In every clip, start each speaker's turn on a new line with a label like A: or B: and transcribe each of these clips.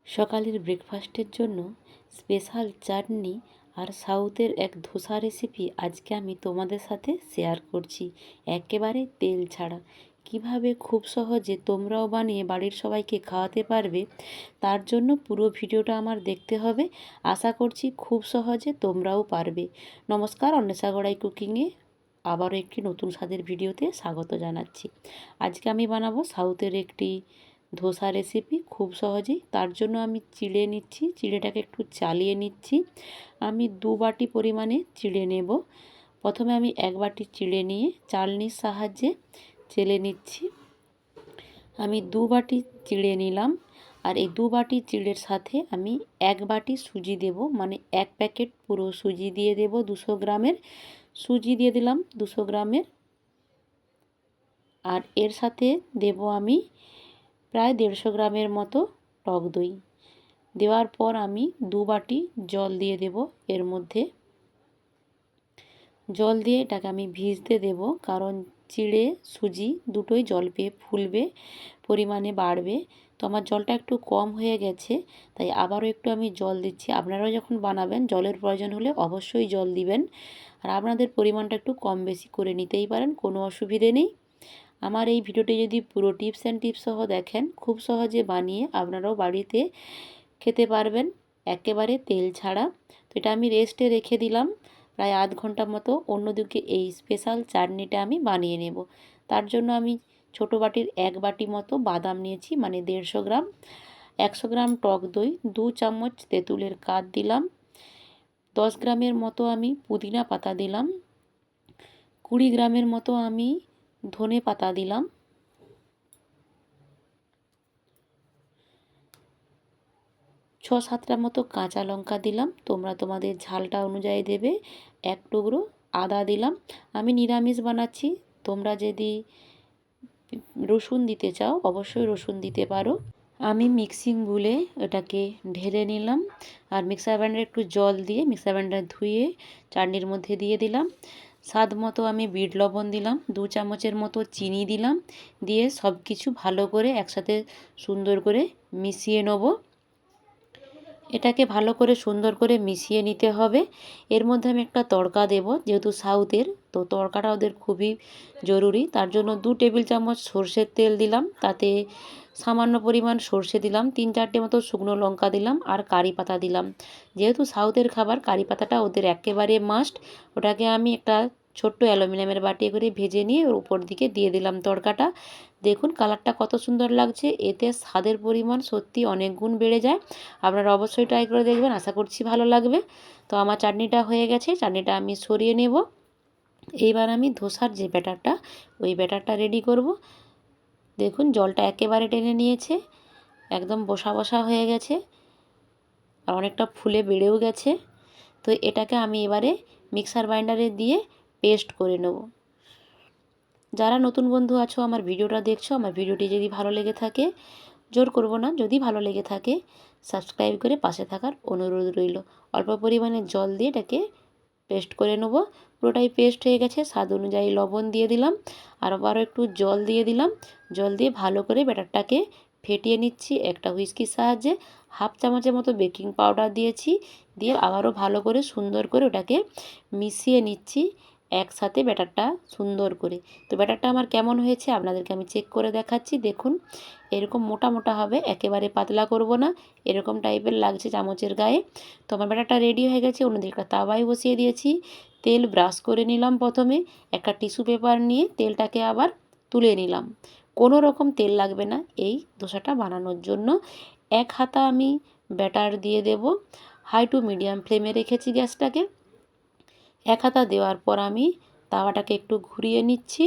A: সকালের ব্রেকফাস্টের জন্য স্পেশাল চাটনি আর সাউথের এক ধোসা রেসিপি আজকে আমি তোমাদের সাথে শেয়ার করছি, একেবারে তেল ছাড়া। কিভাবে খুব সহজে তোমরাও বানিয়ে বাড়ির সবাইকে খাওয়াতে পারবে, তার জন্য পুরো ভিডিওটা আমার দেখতে হবে। আশা করছি খুব সহজে তোমরাও পারবে। নমস্কার, অন্বেষা গড়াই কুকিংয়ে আবারও একটি নতুন স্বাদের ভিডিওতে স্বাগত জানাচ্ছি। আজকে আমি বানাবো সাউথের একটি ধোসা রেসিপি খুব সহজেই। তার জন্য আমি চিড়ে নিচ্ছি, চিড়েটাকে একটু চালিয়ে নিচ্ছি। আমি 2 বাটি পরিমাণে চিড়ে নেব। প্রথমে আমি 1 বাটি চিড়ে নিয়ে চালনির সাহায্যে চেলে নিচ্ছি। আমি 2 বাটি চিড়ে নিলাম, আর এই 2 বাটি চিড়ের সাথে আমি 1 বাটি সুজি দেব, মানে 1 প্যাকেট পুরো সুজি দিয়ে দেব। 200 গ্রামের সুজি দিয়ে দিলাম, 200 গ্রামের। আর এর সাথে দেব আমি প্রায় 150 গ্রামের মতো টক দই। দেওয়ার পর আমি 2 বাটি জল দিয়ে দেব এর মধ্যে। জল দিয়ে এটাকে আমি ভিজতে দেব, কারণ চিড়ে সুজি দুটোই জল পেয়ে ফুলবে, পরিমাণে বাড়বে। তো আমার জলটা একটু কম হয়ে গেছে, তাই আবারও একটু আমি জল দিচ্ছি। আপনারাও যখন বানাবেন জলের প্রয়োজন হলে অবশ্যই জল দিবেন, আর আপনাদের পরিমাণটা একটু কম বেশি করে নিতেই পারেন, কোনো অসুবিধে নেই। আমার এই ভিডিওটি যদি পুরো টিপস অ্যান্ড টিপস সহ দেখেন, খুব সহজে বানিয়ে আপনারাও বাড়িতে খেতে পারবেন, একেবারে তেল ছাড়া। তো এটা আমি রেস্টে রেখে দিলাম প্রায় আধ ঘন্টা মতো। অন্যদিকে এই স্পেশাল চাটনিটা আমি বানিয়ে নেব। তার জন্য আমি ছোটো বাটির 1 বাটি মতো বাদাম নিয়েছি, মানে 150 গ্রাম। 100 গ্রাম টক দই, 2 চামচ তেঁতুলের কাঠ দিলাম, 10 গ্রামের মতো আমি পুদিনা পাতা দিলাম, 20 গ্রামের মতো আমি ধনে পাতা দিলাম, 6-7টা মতো কাঁচা লঙ্কা দিলাম, তোমরা তোমাদের ঝালটা অনুযায়ী দেবে। 1 টুকরো আদা দিলাম। আমি নিরামিষ বানাচ্ছি, তোমরা যদি রসুন দিতে চাও অবশ্যই রসুন দিতে পারো। আমি মিক্সিং বুলে এটাকে ঢেলে নিলাম, আর মিক্সার গ্রাইন্ডারে একটু জল দিয়ে মিক্সার গ্রাইন্ডার ধুয়ে চাটনির মধ্যে দিয়ে দিলাম। স্বাদ মতো আমি বিট লবণ দিলাম, 2 চামচের মতো চিনি দিলাম, দিয়ে সব কিছু ভালো করে একসাথে সুন্দর করে মিশিয়ে নেব। এটাকে ভালো করে সুন্দর করে মিশিয়ে নিতে হবে। এর মধ্যে আমি একটা তড়কা দেব, যেহেতু সাউথের, তো তড়কাটা ওদের খুবই জরুরি। তার জন্য 2 টেবিল চামচ সর্ষের তেল দিলাম, তাতে সামান্য পরিমাণ সর্ষে দিলাম, 3-4টে মতো শুকনো লঙ্কা দিলাম, আর কারি পাতা দিলাম। যেহেতু সাউথের খাবার, কারি পাতাটা ওদের একেবারে মাস্ট। ওটাকে আমি একটা ছোট্ট অ্যালুমিনিয়ামের বাটি করে ভেজে নিয়ে ওর উপর দিকে দিয়ে দিলাম তড়কাটা। দেখুন কালারটা কত সুন্দর লাগছে, এতে স্বাদের পরিমাণ সত্যি অনেক গুণ বেড়ে যায়। আপনারা অবশ্যই ট্রাই করে দেখবেন, আশা করছি ভালো লাগবে। তো আমার চাটনিটা হয়ে গেছে, চাটনিটা আমি সরিয়ে নেব। এইবার আমি ধোসার যে ব্যাটারটা, ওই ব্যাটারটা রেডি করব। দেখুন জলটা একেবারে টেনে নিয়েছে, একদম বসা বসা হয়ে গেছে, আর অনেকটা ফুলে বেড়েও গেছে। তো এটাকে আমি এবারে মিক্সার গ্রাইন্ডারে দিয়ে পেস্ট করে নেব। যারা নতুন বন্ধু আছো আমার ভিডিওটা দেখছো, আমার ভিডিওটি যদি ভালো লেগে থাকে, জোর করব না, যদি ভালো লেগে থাকে সাবস্ক্রাইব করে পাশে থাকার অনুরোধ রইল। অল্প পরিমাণে জল দিয়ে এটাকে পেস্ট করে নেব। পুরোটাই পেস্ট হয়ে গেছে, স্বাদ অনুযায়ী লবণ দিয়ে দিলাম, আর আবারও একটু জল দিয়ে দিলাম। জল দিয়ে ভালো করে ব্যাটারটাকে ফেটিয়ে নিচ্ছি একটা হুইস্কির সাহায্যে। হাফ চামচের মতো বেকিং পাউডার দিয়েছি, দিয়ে আবারও ভালো করে সুন্দর করে ওটাকে মিশিয়ে নিচ্ছি একসাথে ব্যাটারটা সুন্দর করে। তো ব্যাটারটা আমার কেমন হয়েছে আপনাদেরকে আমি চেক করে দেখাচ্ছি। দেখুন এরকম মোটা মোটা হবে, একেবারে পাতলা করব না, এরকম টাইপের লাগছে চামচের গায়ে। তো আমার ব্যাটারটা রেডি হয়ে গেছে। অন্যদিকে একটা তাওয়ায় বসিয়ে দিয়েছি, তেল ব্রাশ করে নিলাম। প্রথমে একটা টিস্যু পেপার নিয়ে তেলটাকে আবার তুলে নিলাম। কোনো রকম তেল লাগবে না এই ধোসাটা বানানোর জন্য। 1 হাতা আমি ব্যাটার দিয়ে দেব। হাই টু মিডিয়াম ফ্লেমে রেখেছি গ্যাসটাকে। 1 হাতা দেওয়ার পর আমি তাওয়াটাকে একটু ঘুরিয়ে নিচ্ছি।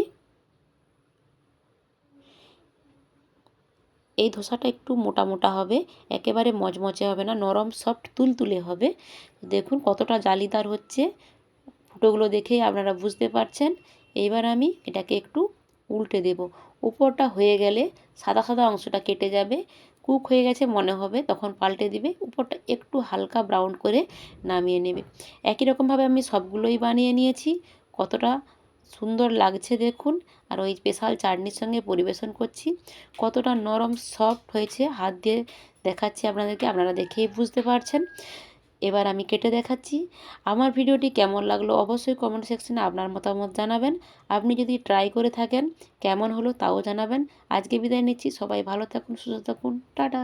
A: এই ধোসাটা একটু মোটা মোটা হবে, একেবারে মচমচে হবে না, নরম সফট তুলতুলে হবে। দেখুন কতটা জালিদার হচ্ছে, ফুটোগুলো দেখেই আপনারা বুঝতে পারছেন। এইবার আমি এটাকে একটু উল্টে দেব। উপরটা হয়ে গেলে সাদা সাদা অংশটা কেটে যাবে, কুক হয়ে গেছে মনে হবে, তখন পাল্টে দিবে। উপরটা একটু হালকা ব্রাউন করে নামিয়ে নেবে। একই রকমভাবে আমি সবগুলোই বানিয়ে নিয়েছি। কতটা সুন্দর লাগছে দেখুন। আর ওই স্পেশাল চাটনির সঙ্গে পরিবেশন করছি। কতটা নরম সফট হয়েছে, হাত দিয়ে দেখাচ্ছি আপনাদেরকে, আপনারা দেখেই বুঝতে পারছেন। এবার আমি কেটে দেখাচ্ছি। আমার ভিডিওটি কেমন লাগলো অবশ্যই কমেন্ট সেকশনে আপনার মতামত জানাবেন। আপনি যদি ট্রাই করে থাকেন কেমন হলো তাও জানাবেন। আজকে বিদায় নিচ্ছি, সবাই ভালো থাকুন, সুস্থ থাকুন, টাটা।